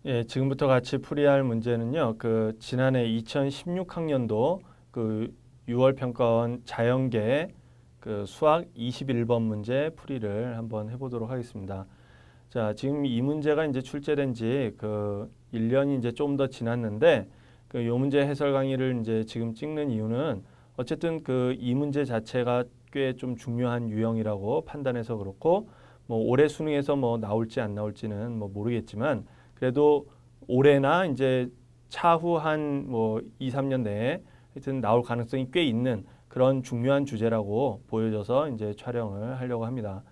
예, 지금부터 같이 풀이할 문제는요. 그 지난해 2016학년도 그 6월 평가원 자연계 그 수학 21번 문제 풀이를 한번 해보도록 하겠습니다. 자, 지금 이 문제가 이제 출제된 지 그 1년이 이제 좀 더 지났는데 그 요 문제 해설 강의를 이제 지금 찍는 이유는 어쨌든 그 이 문제 자체가 꽤 좀 중요한 유형이라고 판단해서 그렇고 뭐 올해 수능에서 뭐 나올지 안 나올지는 뭐 모르겠지만 그래도 올해나 이제 차후 한 뭐 2, 3년 내에 하여튼 나올 가능성이 꽤 있는 그런 중요한 주제라고 보여져서 이제 촬영을 하려고 합니다.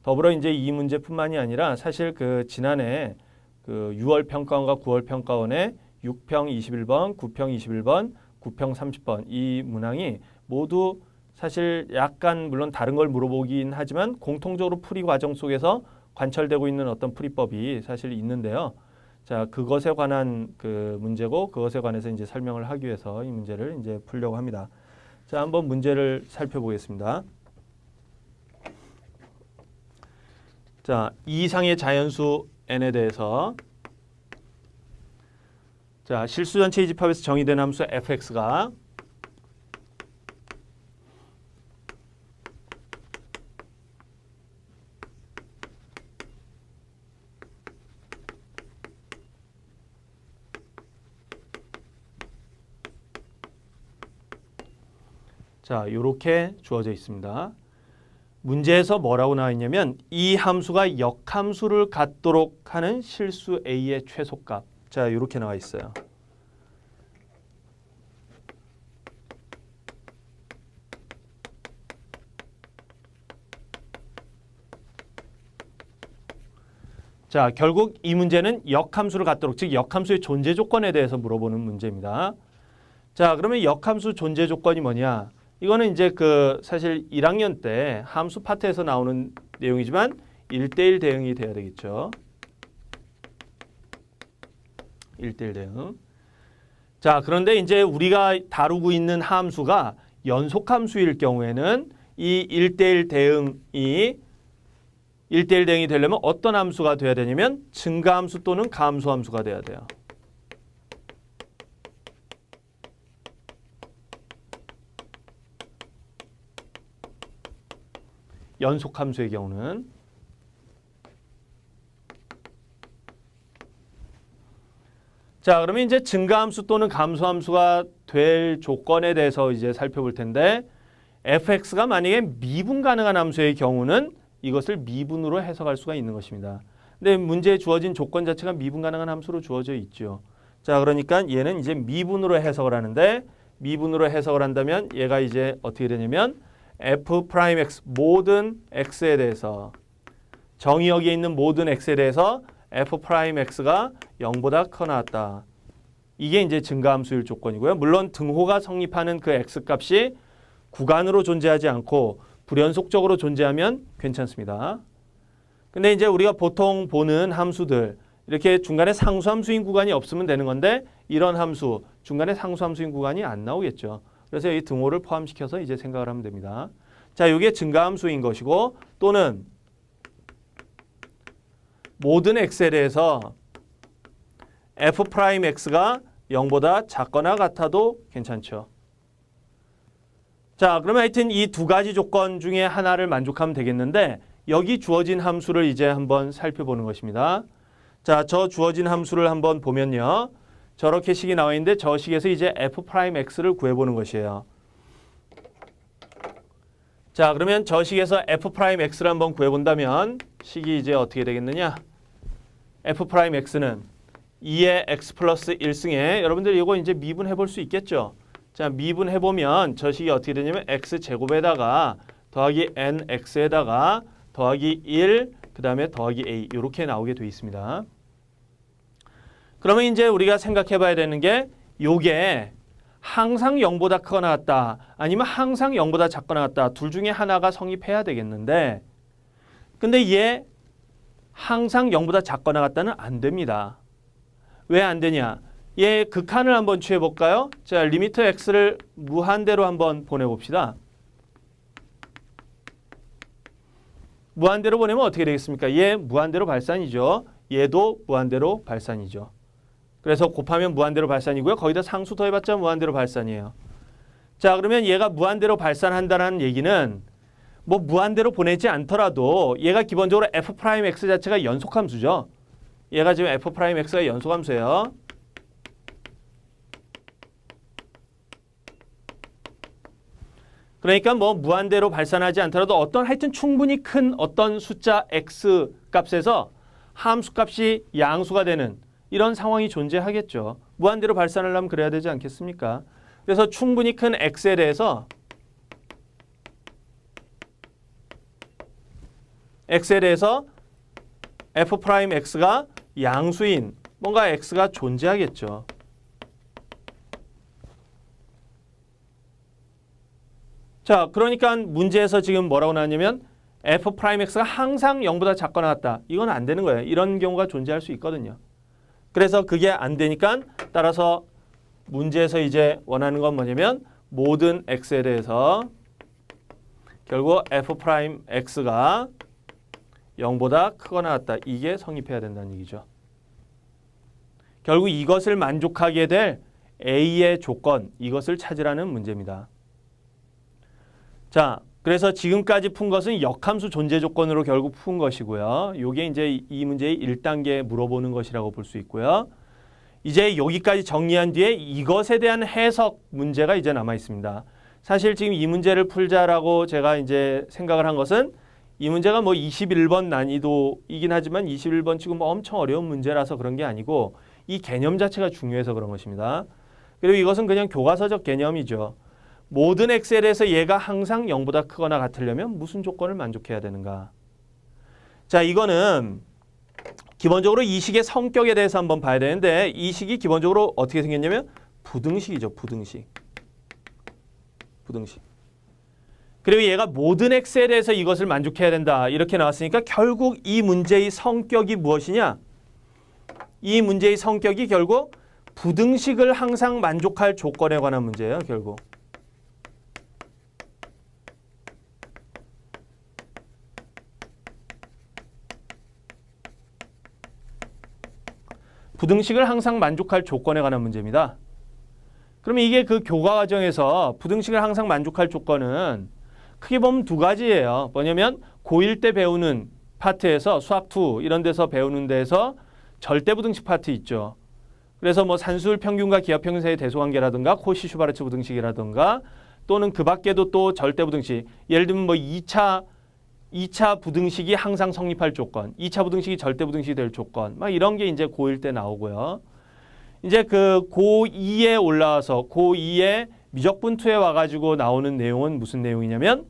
더불어 이제 이 문제뿐만이 아니라 사실 그 지난해 그 6월 평가원과 9월 평가원의 6평 21번, 9평 21번, 9평 30번 이 문항이 모두 사실 약간 물론 다른 걸 물어보긴 하지만 공통적으로 풀이 과정 속에서 관철되고 있는 어떤 풀이법이 사실 있는데요. 자, 그것에 관한 그 문제고 그것에 관해서 이제 설명을 하기 위해서 이 문제를 이제 풀려고 합니다. 자, 한번 문제를 살펴보겠습니다. 자, 이상의 자연수 n에 대해서 자, 실수 전체의 집합에서 정의된 함수 fx가 자, 이렇게 주어져 있습니다. 문제에서 뭐라고 나와 있냐면 이 함수가 역함수를 갖도록 하는 실수 a의 최소값. 자, 이렇게 나와 있어요. 자, 결국 이 문제는 역함수를 갖도록, 즉 역함수의 존재 조건에 대해서 물어보는 문제입니다. 자, 그러면 역함수 존재 조건이 뭐냐? 이거는 이제 그 사실 1학년 때 함수 파트에서 나오는 내용이지만 1대1 대응이 돼야 되겠죠. 1대1 대응. 자, 그런데 이제 우리가 다루고 있는 함수가 연속함수일 경우에는 이 1대1 대응이 되려면 어떤 함수가 돼야 되냐면 증가함수 또는 감소함수가 돼야 돼요. 연속함수의 경우는 자, 그러면 이제 증가함수 또는 감소함수가 될 조건에 대해서 이제 살펴볼 텐데 fx가 만약에 미분 가능한 함수의 경우는 이것을 미분으로 해석할 수가 있는 것입니다. 근데 문제에 주어진 조건 자체가 미분 가능한 함수로 주어져 있죠. 자, 그러니까 얘는 이제 미분으로 해석을 하는데 미분으로 해석을 한다면 얘가 이제 어떻게 되냐면 f'x 모든 x에 대해서 정의역에 있는 모든 x에 대해서 f'x가 0보다 커 나왔다. 이게 이제 증가함수일 조건이고요. 물론 등호가 성립하는 그 x 값이 구간으로 존재하지 않고 불연속적으로 존재하면 괜찮습니다. 근데 이제 우리가 보통 보는 함수들 이렇게 중간에 상수함수인 구간이 없으면 되는 건데 이런 함수 중간에 상수함수인 구간이 안 나오겠죠. 그래서 이 등호를 포함시켜서 이제 생각을 하면 됩니다. 자, 이게 증가함수인 것이고 또는 모든 x에 대해서 f'x가 0보다 작거나 같아도 괜찮죠. 자, 그러면 하여튼 이 두 가지 조건 중에 하나를 만족하면 되겠는데 여기 주어진 함수를 이제 한번 살펴보는 것입니다. 자, 저 주어진 함수를 한번 보면요. 저렇게 식이 나와 있는데 저 식에서 이제 f'x를 구해보는 것이에요. 자, 그러면 저 식에서 f'x를 한번 구해본다면 식이 이제 어떻게 되겠느냐? f'x는 2의 x 플러스 1승에 여러분들 이거 이제 미분해 볼 수 있겠죠? 자, 미분해 보면 저 식이 어떻게 되냐면 x제곱에다가 더하기 nx에다가 더하기 1, 그 다음에 더하기 a 이렇게 나오게 돼 있습니다. 그러면 이제 우리가 생각해 봐야 되는 게 요게 항상 0보다 크거나 같다 아니면 항상 0보다 작거나 같다 둘 중에 하나가 성립해야 되겠는데 근데 얘 항상 0보다 작거나 같다는 안 됩니다. 왜 안 되냐? 얘 극한을 한번 취해 볼까요? 자, 리미트 x를 무한대로 한번 보내봅시다. 무한대로 보내면 어떻게 되겠습니까? 얘 무한대로 발산이죠. 얘도 무한대로 발산이죠. 그래서 곱하면 무한대로 발산이고요. 거기다 상수 더해봤자 무한대로 발산이에요. 자, 그러면 얘가 무한대로 발산한다는 얘기는 뭐 무한대로 보내지 않더라도 얘가 기본적으로 f'x 자체가 연속함수죠. 얘가 지금 f'x가 연속함수예요. 그러니까 뭐 무한대로 발산하지 않더라도 어떤 하여튼 충분히 큰 어떤 숫자 x 값에서 함수 값이 양수가 되는 이런 상황이 존재하겠죠. 무한대로 발산하려면 그래야 되지 않겠습니까? 그래서 충분히 큰 x에 대해서 f'x가 양수인 뭔가 x가 존재하겠죠. 자, 그러니까 문제에서 지금 뭐라고 나왔냐면 f'x가 항상 0보다 작거나 같다. 이건 안 되는 거예요. 이런 경우가 존재할 수 있거든요. 그래서 그게 안 되니까 따라서 문제에서 이제 원하는 건 뭐냐면 모든 x에 대해서 결국 f'x가 0보다 크거나 같다. 이게 성립해야 된다는 얘기죠. 결국 이것을 만족하게 될 A의 조건, 이것을 찾으라는 문제입니다. 자, 그래서 지금까지 푼 것은 역함수 존재 조건으로 결국 푼 것이고요. 이게 이제 이 문제의 1단계 물어보는 것이라고 볼 수 있고요. 이제 여기까지 정리한 뒤에 이것에 대한 해석 문제가 이제 남아 있습니다. 사실 지금 이 문제를 풀자라고 제가 이제 생각을 한 것은 이 문제가 뭐 21번 난이도이긴 하지만 21번 치고 뭐 엄청 어려운 문제라서 그런 게 아니고 이 개념 자체가 중요해서 그런 것입니다. 그리고 이것은 그냥 교과서적 개념이죠. 모든 x에 대해서 얘가 항상 0보다 크거나 같으려면 무슨 조건을 만족해야 되는가? 자, 이거는 기본적으로 이 식의 성격에 대해서 한번 봐야 되는데 이 식이 기본적으로 어떻게 생겼냐면 부등식이죠. 부등식. 그리고 얘가 모든 x에 대해서 이것을 만족해야 된다. 이렇게 나왔으니까 결국 이 문제의 성격이 무엇이냐? 이 문제의 성격이 결국 부등식을 항상 만족할 조건에 관한 문제예요. 결국. 부등식을 항상 만족할 조건에 관한 문제입니다. 그러면 이게 그 교과 과정에서 부등식을 항상 만족할 조건은 크게 보면 두 가지예요. 뭐냐면 고1 때 배우는 파트에서 수학 2 이런 데서 배우는 데서 절대부등식 파트 있죠. 그래서 뭐 산술 평균과 기하 평균 사이의 대소관계라든가 코시-슈바르츠 부등식이라든가 또는 그 밖에도 또 절대부등식 예를 들면 뭐 2차 부등식이 항상 성립할 조건, 2차 부등식이 절대부등식이 될 조건, 막 이런 게 이제 고1 때 나오고요. 이제 그 고2에 올라와서 고2에 미적분투에 와가지고 나오는 내용은 무슨 내용이냐면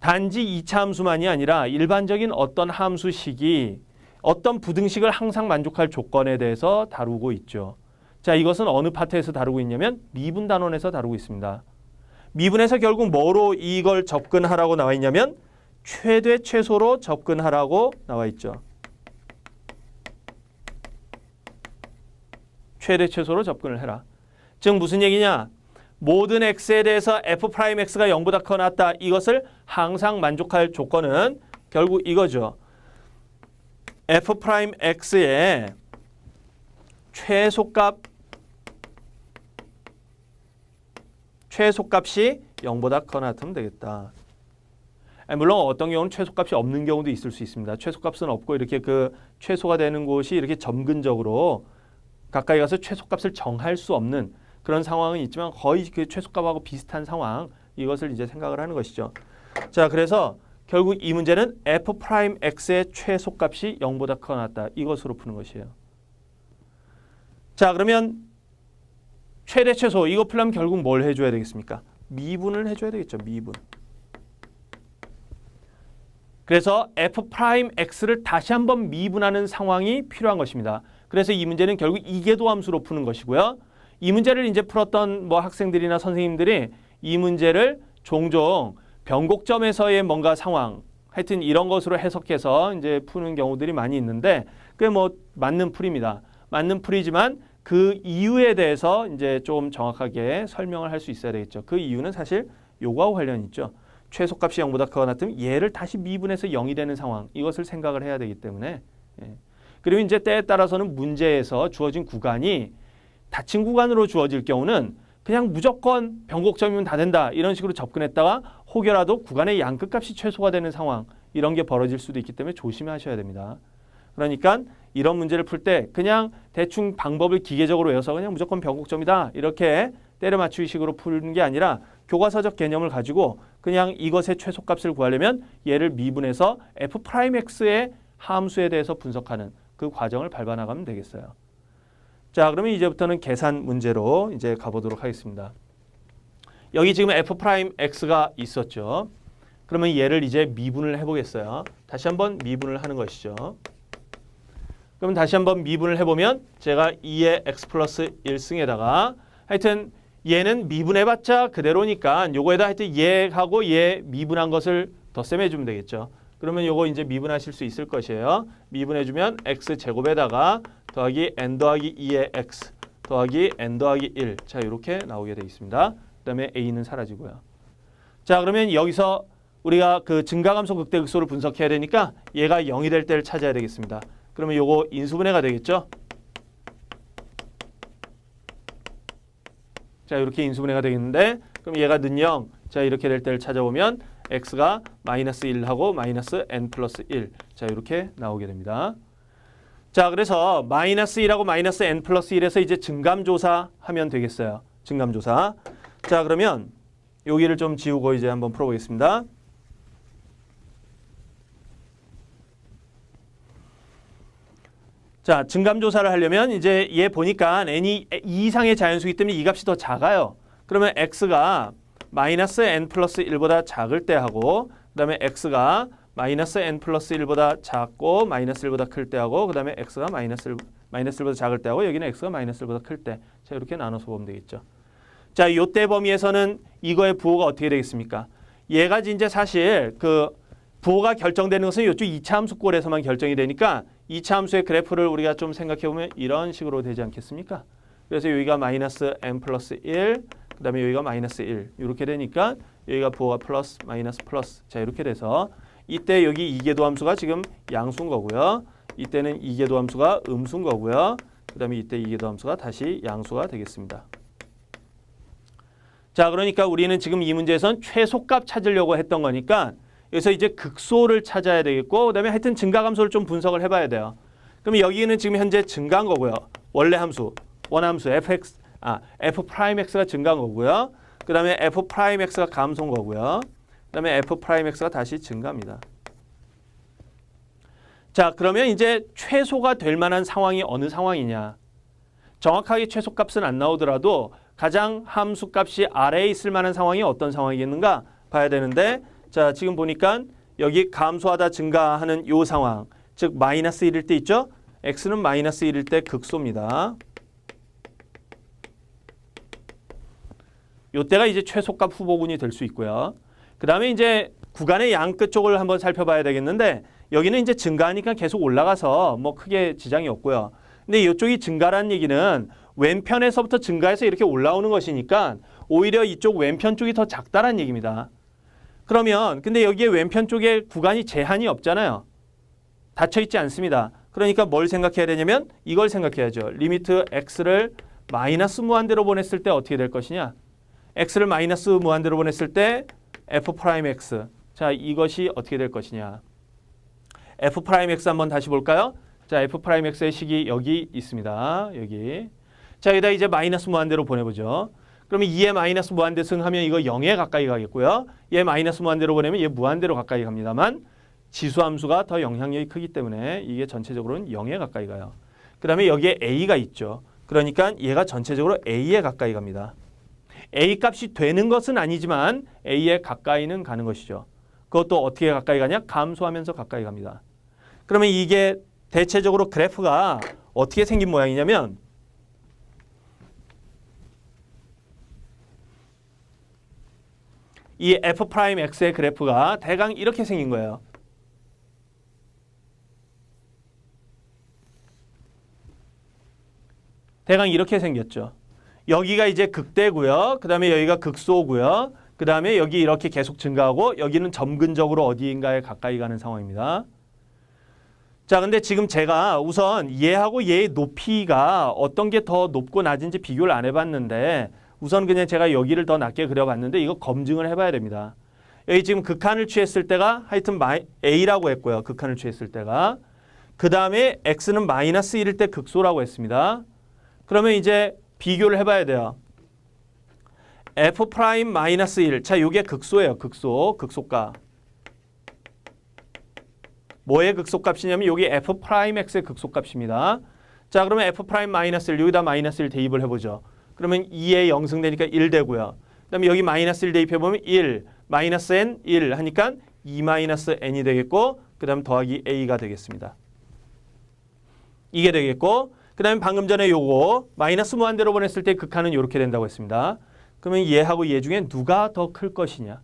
단지 2차 함수만이 아니라 일반적인 어떤 함수식이 어떤 부등식을 항상 만족할 조건에 대해서 다루고 있죠. 자, 이것은 어느 파트에서 다루고 있냐면 미분 단원에서 다루고 있습니다. 미분에서 결국 뭐로 이걸 접근하라고 나와 있냐면 최대 최소로 접근하라고 나와 있죠. 최대 최소로 접근을 해라. 즉 무슨 얘기냐? 모든 x에 대해서 f'x가 0보다 크거나 같다. 이것을 항상 만족할 조건은 결국 이거죠. f'x의 최소값이 0보다 크거나 같으면 되겠다. 물론 어떤 경우는 최소값이 없는 경우도 있을 수 있습니다. 최소값은 없고 이렇게 그 최소가 되는 곳이 이렇게 점근적으로 가까이 가서 최소값을 정할 수 없는 그런 상황은 있지만 거의 그 최소값하고 비슷한 상황, 이것을 이제 생각을 하는 것이죠. 자, 그래서 결국 이 문제는 f'x의 최소값이 0보다 크거나 같다. 이것으로 푸는 것이에요. 자, 그러면 최대 최소 이거 풀려면 결국 뭘 해줘야 되겠습니까? 미분을 해줘야 되겠죠. 미분. 그래서 f'x를 다시 한번 미분하는 상황이 필요한 것입니다. 그래서 이 문제는 결국 이계도 함수로 푸는 것이고요. 이 문제를 이제 풀었던 뭐 학생들이나 선생님들이 이 문제를 종종 변곡점에서의 뭔가 상황, 하여튼 이런 것으로 해석해서 이제 푸는 경우들이 많이 있는데 그게 뭐 맞는 풀입니다. 맞는 풀이지만 그 이유에 대해서 이제 좀 정확하게 설명을 할 수 있어야 되겠죠. 그 이유는 사실 요거하고 관련이 있죠. 최소값이 0보다 크거나 같으면 얘를 다시 미분해서 0이 되는 상황, 이것을 생각을 해야 되기 때문에 그리고 이제 때에 따라서는 문제에서 주어진 구간이 닫힌 구간으로 주어질 경우는 그냥 무조건 변곡점이면 다 된다 이런 식으로 접근했다가 혹여라도 구간의 양끝값이 최소가 되는 상황 이런 게 벌어질 수도 있기 때문에 조심하셔야 됩니다. 그러니까 이런 문제를 풀 때 그냥 대충 방법을 기계적으로 외워서 그냥 무조건 변곡점이다 이렇게 때려 맞추기 식으로 푸는 게 아니라 교과서적 개념을 가지고 그냥 이것의 최소값을 구하려면 얘를 미분해서 f'x의 함수에 대해서 분석하는 그 과정을 밟아 나가면 되겠어요. 자, 그러면 이제부터는 계산 문제로 이제 가보도록 하겠습니다. 여기 지금 f'x가 있었죠. 그러면 얘를 이제 미분을 해보겠어요. 다시 한번 미분을 하는 것이죠. 그럼 다시 한번 미분을 해보면 제가 2의 x 플러스 1승에다가 하여튼 얘는 미분해봤자 그대로니까 요거에다 하여튼 얘하고 얘 미분한 것을 덧셈해주면 되겠죠. 그러면 요거 이제 미분하실 수 있을 것이에요. 미분해주면 x제곱에다가 더하기 n 더하기 2의 x 더하기 n 더하기 1. 자, 이렇게 나오게 되어 있습니다. 그 다음에 a는 사라지고요. 자, 그러면 여기서 우리가 그 증가감소 극대극소를 분석해야 되니까 얘가 0이 될 때를 찾아야 되겠습니다. 그러면 요거 인수분해가 되겠죠. 자, 이렇게 인수분해가 되겠는데 그럼 얘가 는 0. 자, 이렇게 될 때를 찾아보면 x가 마이너스 1하고 마이너스 n 플러스 1. 자, 이렇게 나오게 됩니다. 자, 그래서 마이너스 1하고 마이너스 n 플러스 1에서 이제 증감조사 하면 되겠어요. 증감조사. 자, 그러면 여기를 좀 지우고 이제 한번 풀어보겠습니다. 자, 증감조사를 하려면 이제 얘 보니까 n이 2 이상의 자연수이기 때문에 이 값이 더 작아요. 그러면 x가 마이너스 n 플러스 1보다 작을 때 하고 그 다음에 x가 마이너스 n 플러스 1보다 작고 마이너스 1보다 클 때 하고 그 다음에 x가 마이너스 1보다 작을 때 하고 여기는 x가 마이너스 1보다 클 때. 자, 이렇게 나눠서 보면 되겠죠. 자, 요때 범위에서는 이거의 부호가 어떻게 되겠습니까? 얘가 이제 사실 그 부호가 결정되는 것은 이쪽 2차 함수꼴에서만 결정이 되니까 2차 함수의 그래프를 우리가 좀 생각해보면 이런 식으로 되지 않겠습니까? 그래서 여기가 마이너스 n 플러스 1, 그 다음에 여기가 마이너스 1 이렇게 되니까 여기가 부호가 플러스 마이너스 플러스. 자, 이렇게 돼서 이때 여기 이계도 함수가 지금 양수인 거고요. 이때는 이계도 함수가 음수인 거고요. 그 다음에 이때 이계도 함수가 다시 양수가 되겠습니다. 자, 그러니까 우리는 지금 이 문제에선 최소값 찾으려고 했던 거니까 여기서 이제 극소를 찾아야 되겠고 그 다음에 하여튼 증가감소를 좀 분석을 해봐야 돼요. 그럼 여기는 지금 현재 증가한 거고요. 원래 함수, 원함수 f'x가 증가한 거고요. 그 다음에 f'x가 감소인 거고요. 그 다음에 f'x가 다시 증가합니다. 자, 그러면 이제 최소가 될 만한 상황이 어느 상황이냐. 정확하게 최소값은 안 나오더라도 가장 함수값이 아래에 있을 만한 상황이 어떤 상황이겠는가 봐야 되는데 자, 지금 보니까 여기 감소하다 증가하는 요 상황, 즉 마이너스 1일 때 있죠? x는 마이너스 1일 때 극소입니다. 요때가 이제 최소값 후보군이 될 수 있고요. 그 다음에 이제 구간의 양끝 쪽을 한번 살펴봐야 되겠는데 여기는 이제 증가하니까 계속 올라가서 뭐 크게 지장이 없고요. 근데 이쪽이 증가라는 얘기는 왼편에서부터 증가해서 이렇게 올라오는 것이니까 오히려 이쪽 왼편 쪽이 더 작다라는 얘기입니다. 그러면 근데 여기에 왼편 쪽에 구간이 제한이 없잖아요. 닫혀 있지 않습니다. 그러니까 뭘 생각해야 되냐면 이걸 생각해야죠. 리미트 x를 마이너스 무한대로 보냈을 때 어떻게 될 것이냐. x를 마이너스 무한대로 보냈을 때 f'x. 자, 이것이 어떻게 될 것이냐. f'x 한번 다시 볼까요? 자, f'x의 식이 여기 있습니다. 여기. 자, 여기다 이제 마이너스 무한대로 보내보죠. 그러면 2의 마이너스 무한대승 하면 이거 0에 가까이 가겠고요. 얘 마이너스 무한대로 보내면 얘 무한대로 가까이 갑니다만 지수함수가 더 영향력이 크기 때문에 이게 전체적으로는 0에 가까이 가요. 그 다음에 여기에 a가 있죠. 그러니까 얘가 전체적으로 a에 가까이 갑니다. a 값이 되는 것은 아니지만 a에 가까이는 가는 것이죠. 그것도 어떻게 가까이 가냐? 감소하면서 가까이 갑니다. 그러면 이게 대체적으로 그래프가 어떻게 생긴 모양이냐면 이 f'x의 그래프가 대강 이렇게 생긴 거예요. 대강 이렇게 생겼죠. 여기가 이제 극대고요. 그 다음에 여기가 극소고요. 그 다음에 여기 이렇게 계속 증가하고 여기는 점근적으로 어디인가에 가까이 가는 상황입니다. 자, 근데 지금 제가 우선 얘하고 얘의 높이가 어떤 게 더 높고 낮은지 비교를 안 해봤는데 우선 그냥 제가 여기를 더 낮게 그려봤는데 이거 검증을 해봐야 됩니다. 여기 지금 극한을 취했을 때가 하여튼 A라고 했고요. 극한을 취했을 때가. 그 다음에 X는 마이너스 1일 때 극소라고 했습니다. 그러면 이제 비교를 해봐야 돼요. F 프라임 마이너스 1. 자, 이게 극소예요. 극소가. 뭐의 극소값이냐면 여기 F 프라임 X의 극소값입니다. 자, 그러면 F 프라임 마이너스 1 여기다 마이너스 1 대입을 해보죠. 그러면 2에 0승되니까 1 되고요. 그 다음에 여기 마이너스 1 대입해보면 1, 마이너스 n 1 하니까 2 마이너스 n이 되겠고 그 다음 더하기 a가 되겠습니다. 이게 되겠고 그 다음에 방금 전에 요거 마이너스 무한대로 보냈을 때 극한은 이렇게 된다고 했습니다. 그러면 얘하고 얘 중에 누가 더 클 것이냐.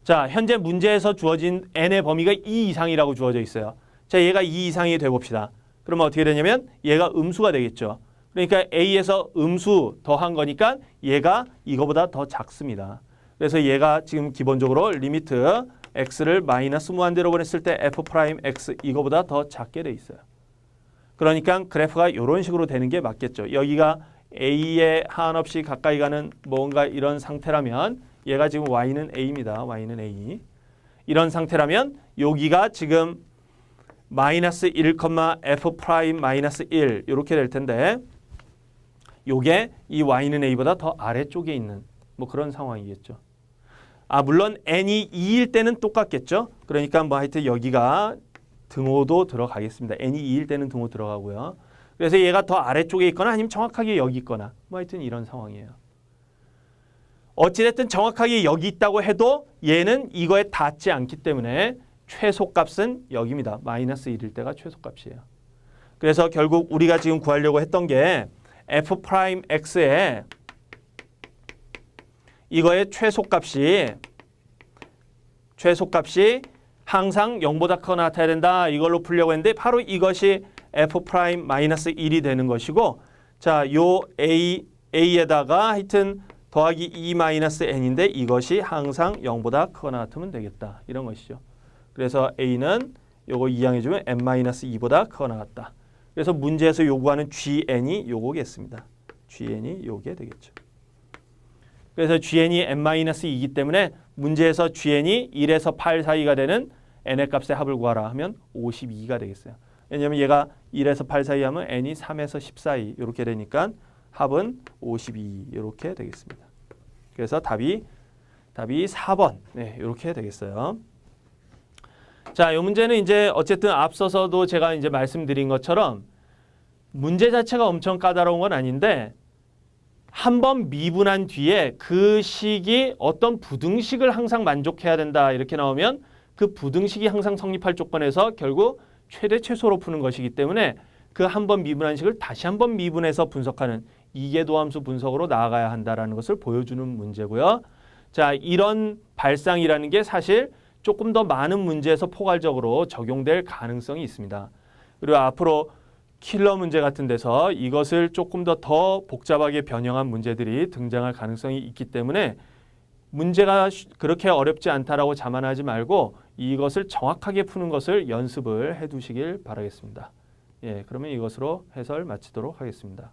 자, 현재 문제에서 주어진 n의 범위가 2 이상이라고 주어져 있어요. 자, 얘가 2 이상이 돼봅시다. 그러면 어떻게 되냐면 얘가 음수가 되겠죠. 그러니까 a에서 음수 더한 거니까 얘가 이거보다 더 작습니다. 그래서 얘가 지금 기본적으로 리미트 x를 마이너스 무한대로 보냈을 때 f 프라임 x 이거보다 더 작게 돼 있어요. 그러니까 그래프가 이런 식으로 되는 게 맞겠죠. 여기가 a에 한없이 가까이 가는 뭔가 이런 상태라면 얘가 지금 y는 a입니다. y는 a. 이런 상태라면 여기가 지금 마이너스 1, f 프라임 마이너스 1 이렇게 될 텐데 요게 이 y는 a보다 더 아래쪽에 있는 뭐 그런 상황이겠죠. 아, 물론 n이 2일 때는 똑같겠죠. 그러니까 뭐 하여튼 여기가 등호도 들어가겠습니다. n이 2일 때는 등호 들어가고요. 그래서 얘가 더 아래쪽에 있거나 아니면 정확하게 여기 있거나 뭐 하여튼 이런 상황이에요. 어찌됐든 정확하게 여기 있다고 해도 얘는 이거에 닿지 않기 때문에 최소값은 여기입니다. 마이너스 1일 때가 최소값이에요. 그래서 결국 우리가 지금 구하려고 했던 게 f 프라임 x의 이거의 최소값이 항상 0보다 크거나 같아야 된다. 이걸로 풀려고 했는데 바로 이것이 f 프라임 마이너스 1이 되는 것이고 자, 요 a에다가 하여튼 더하기 2 마이너스 n인데 이것이 항상 0보다 크거나 같으면 되겠다. 이런 것이죠. 그래서 a는 요거 이항해주면 n-2보다 크거나 같다. 그래서 문제에서 요구하는 gn이 요거겠습니다. gn이 요게 되겠죠. 그래서 gn이 n-2이기 때문에 문제에서 gn이 1에서 8 사이가 되는 n의 값의 합을 구하라 하면 52가 되겠어요. 왜냐하면 얘가 1에서 8 사이 하면 n이 3에서 10 사이 이렇게 되니까 합은 52 이렇게 되겠습니다. 그래서 답이 4번 네, 이렇게 되겠어요. 자, 이 문제는 이제 어쨌든 앞서서도 제가 이제 말씀드린 것처럼 문제 자체가 엄청 까다로운 건 아닌데 한 번 미분한 뒤에 그 식이 어떤 부등식을 항상 만족해야 된다 이렇게 나오면 그 부등식이 항상 성립할 조건에서 결국 최대 최소로 푸는 것이기 때문에 그 한 번 미분한 식을 다시 한 번 미분해서 분석하는 이계도함수 분석으로 나아가야 한다라는 것을 보여주는 문제고요. 자, 이런 발상이라는 게 사실 조금 더 많은 문제에서 포괄적으로 적용될 가능성이 있습니다. 그리고 앞으로 킬러 문제 같은 데서 이것을 조금 더 복잡하게 변형한 문제들이 등장할 가능성이 있기 때문에 문제가 그렇게 어렵지 않다라고 자만하지 말고 이것을 정확하게 푸는 것을 연습을 해 두시길 바라겠습니다. 예, 그러면 이것으로 해설 마치도록 하겠습니다.